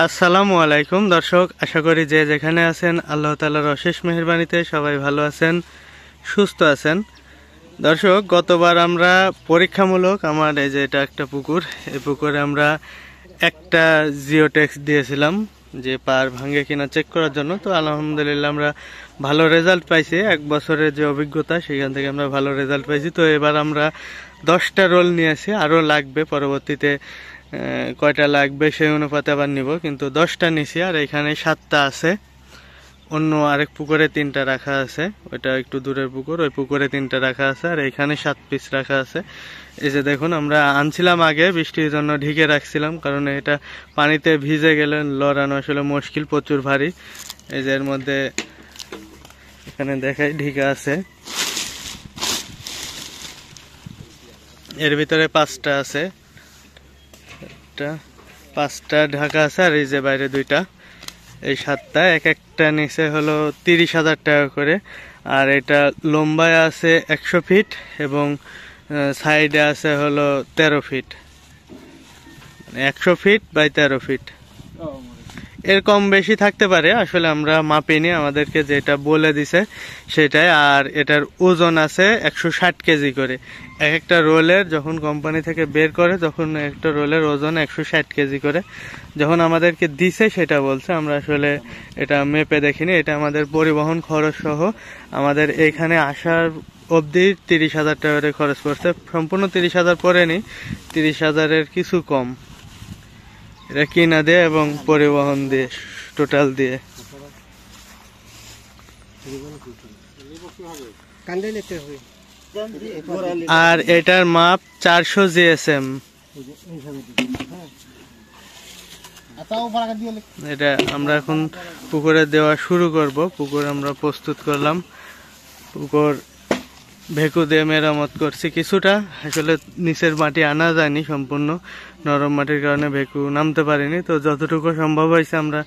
আসসালামু আলাইকুম দর্শক, আশা করি যে যেখানে আছেন আল্লাহ তাআলার অশেষ মেহেরবানিতে সবাই ভালো আছেন, সুস্থ আছেন। দর্শক, গতবার আমরা পরীক্ষামূলক আমার এই যে এটা একটা পুকুর, এই পুকুরে আমরা একটা জিওটেক্স দিয়েছিলাম যে পার ভাঙে কিনা চেক করার জন্য। তো আলহামদুলিল্লাহ আমরা ভালো রেজাল্ট পাইছি। 1 বছরের যে অভিজ্ঞতা সেখান থেকে আমরা ভালো রেজাল্ট পাইছি। তো এবার আমরা 10টা রোল নিয়েছি, আরও লাগবে পরবর্তীতে। কয়টা লাগবে সেই অনুপাতে আবার নিব, কিন্তু 10টা নিছি। আর এখানে 7টা আছে, অন্য আরেক পুকুরে 3টা রাখা আছে, ওইটা একটু দূরের পুকুর, ওই পুকুরে 3টা রাখা আছে। আর এখানে 7 পিস রাখা আছে। এই যে দেখুন, আমরা আনছিলাম আগে, বৃষ্টির জন্য ঢেকে রাখছিলাম, কারণ এটা পানিতে ভিজে গেলে লড়ানো আসলে মুশকিল, প্রচুর ভারী। এই যে এর মধ্যে এখানে দেখাই ঢেকে আছে, এর ভিতরে 5টা আছে, 5টা ঢাকা আছে। আর এই যে বাইরে 2টা, এই 7টা। একটা নিচে হলো 30,000 টাকা করে। আর এটা লম্বায় আছে 100 ফিট এবং সাইডে আছে হলো 13 ফিট, 100 ফিট বাই 13 ফিট। এর কম বেশি থাকতে পারে, আসলে আমরা মাপিনি, আমাদেরকে যেটা বলে দিছে সেটাই। আর এটার ওজন আছে 160 কেজি করে। একটা রোলের যখন কোম্পানি থেকে বের করে, তখন একটা রোলের ওজন 160 কেজি করে। যখন আমাদেরকে দিছে সেটা বলছে, আমরা আসলে এটা মেপে দেখিনি। এটা আমাদের পরিবহন খরচ সহ আমাদের এখানে আসার অবধি 30,000 টাকা করে খরচ করছে। সম্পূর্ণ 30,000 পড়েনি, 30,000-এর কিছু কম। এটা কিনা দিয়ে এবং পরিবহন দিয়ে, টোটাল দিয়ে। আর এটার মাপ 400 জিএসএম। এটা আমরা এখন পুকুরে দেওয়া শুরু করব। পুকুর আমরা প্রস্তুত করলাম, পুকুর ভেকু দিয়ে মেরামত করছি কিছুটা। আসলে নিচের মাটি আনা যায়নি, সম্পূর্ণ নরম মাটির কারণে ভেকু নামতে পারিনি। তো যতটুকু সম্ভব হয়েছে আমরা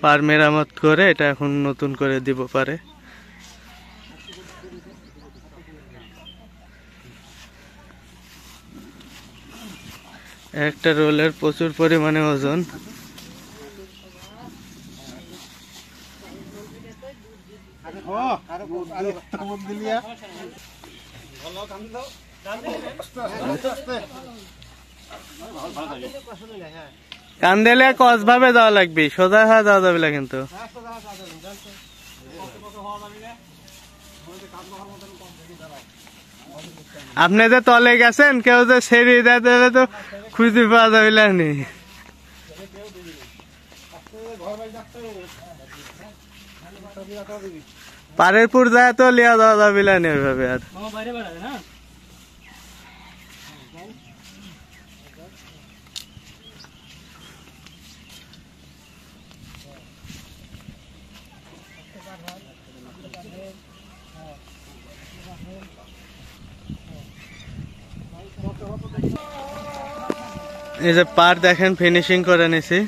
পার মেরামত করে এটা এখন নতুন করে দিব পারে। একটা রোলের প্রচুর পরিমাণে ওজন। কান্দেলে কস ভাবে যাওয়া লাগবে, সোজা হয়ে যাওয়া যাবে না কিন্তু। আপনি যে তলে গেছেন, কেউ যে সেরি দেয় তো খুঁজে পাওয়া যাবে না। পাড়ের পুর যায় তো লিয়া যাওয়া যাবে না এভাবে। আর এই যে পার দেখেন, ফিনিশিং করে নিছি।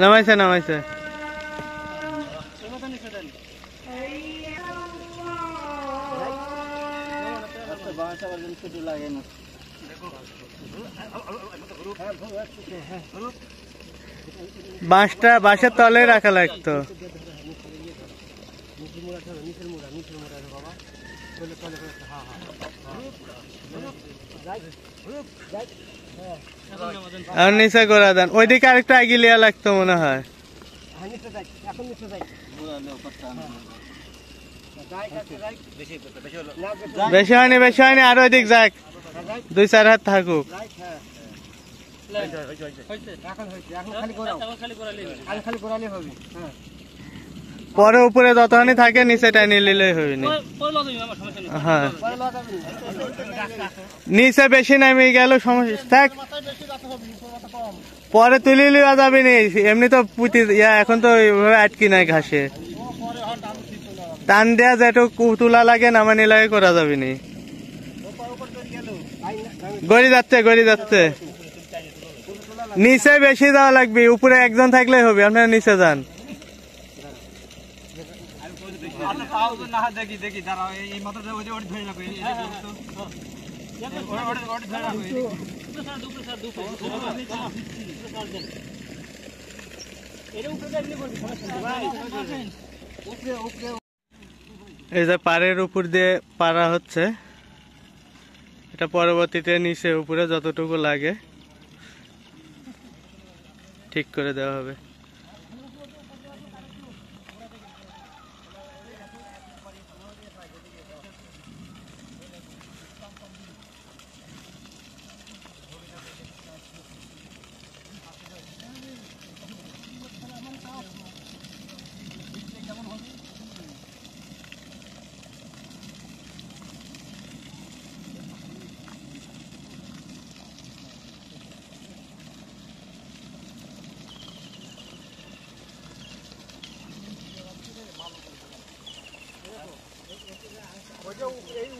নামাইছে নামাইছে। বাঁশের তলে রাখা লাগতো। আর নিচে করে দেন, ওইদিকে আরেকটা আগে লিয়া লাগতো মনে হয়। বেশি হয়নি, বেশি হয়নি, আর ওইদিক যাক, 2-4 হাত থাকুক। পরে উপরে যতখানি থাকে নিচে টাইনে নিলেই হবে না। হ্যাঁ নিচে বেশি নামে গেল সমস্যা থাক, পরে তুলে নেওয়া যাবে না। এমনি তো পুঁতি এখন তো ওইভাবে আটকি নাই ঘাসে, টান দেওয়া যেটুকু তুলা লাগে নামানি লাগে করা যাবে না। গড়ি যাচ্ছে গড়ি যাচ্ছে, নিচে বেশি যাওয়া লাগবে, উপরে একজন থাকলে হবে। আপনারা নিচে যান। এই যে পাড়ের উপর দিয়ে পাড়া হচ্ছে, এটা পরবর্তীতে নিচে উপরে যতটুকু লাগে ঠিক করে দেওয়া হবে।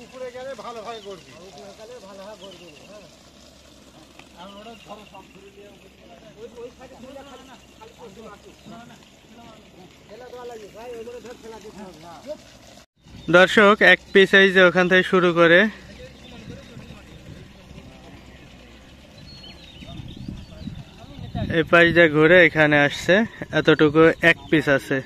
উপরে গেলে ভালো হয় করবি, ভালো হয় করবি। দর্শক এক পিস এই যে ওখান থেকে শুরু করে এই পাশ দিয়ে ঘুরে এখানে আসছে, এতটুকু এক পিস আছে।